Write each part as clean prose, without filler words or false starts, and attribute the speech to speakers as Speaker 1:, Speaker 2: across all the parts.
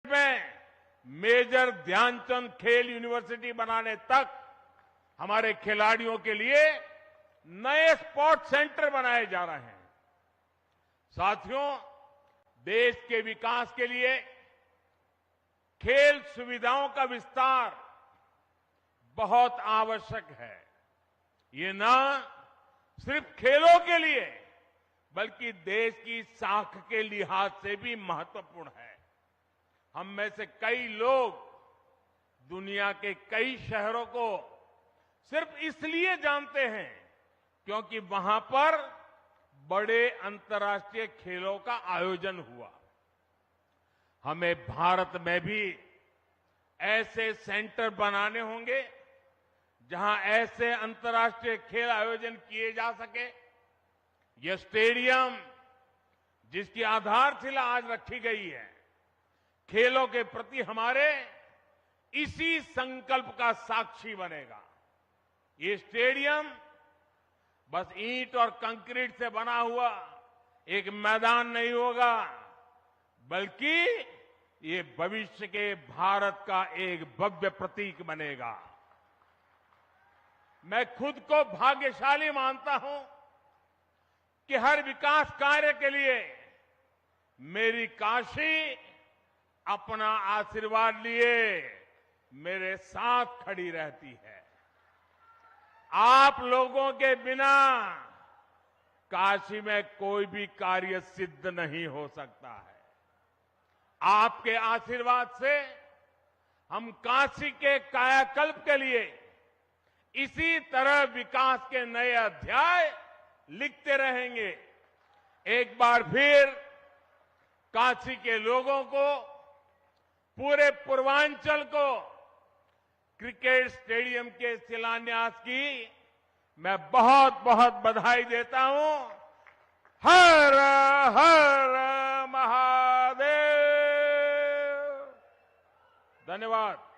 Speaker 1: में मेजर ध्यानचंद खेल यूनिवर्सिटी बनाने तक हमारे खिलाड़ियों के लिए नए स्पोर्ट्स सेंटर बनाए जा रहे हैं। साथियों, देश के विकास के लिए खेल सुविधाओं का विस्तार बहुत आवश्यक है। ये न सिर्फ खेलों के लिए बल्कि देश की साख के लिहाज से भी महत्वपूर्ण है। हम में से कई लोग दुनिया के कई शहरों को सिर्फ इसलिए जानते हैं क्योंकि वहां पर बड़े अंतर्राष्ट्रीय खेलों का आयोजन हुआ। हमें भारत में भी ऐसे सेंटर बनाने होंगे जहां ऐसे अंतर्राष्ट्रीय खेल आयोजन किए जा सके। यह स्टेडियम जिसकी आधारशिला आज रखी गई है, खेलों के प्रति हमारे इसी संकल्प का साक्षी बनेगा। ये स्टेडियम बस ईंट और कंक्रीट से बना हुआ एक मैदान नहीं होगा, बल्कि ये भविष्य के भारत का एक भव्य प्रतीक बनेगा। मैं खुद को भाग्यशाली मानता हूं कि हर विकास कार्य के लिए मेरी काशी अपना आशीर्वाद लिए मेरे साथ खड़ी रहती है। आप लोगों के बिना काशी में कोई भी कार्य सिद्ध नहीं हो सकता है। आपके आशीर्वाद से हम काशी के कायाकल्प के लिए इसी तरह विकास के नए अध्याय लिखते रहेंगे। एक बार फिर काशी के लोगों को, पूरे पूर्वांचल को क्रिकेट स्टेडियम के शिलान्यास की मैं बहुत बहुत बधाई देता हूं। हर हर महादेव। धन्यवाद।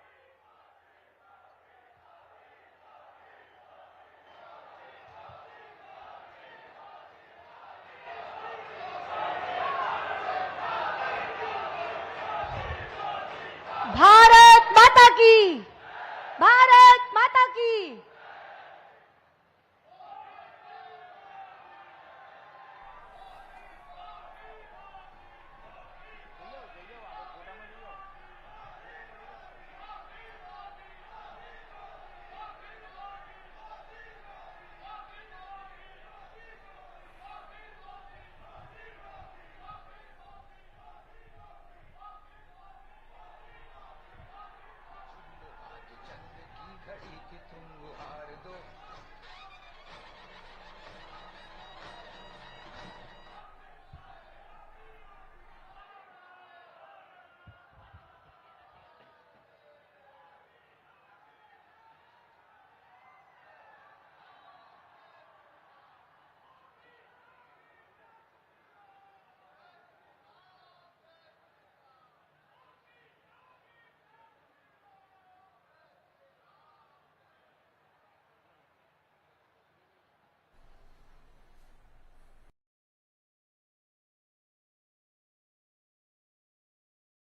Speaker 2: भारत माता की, भारत माता की।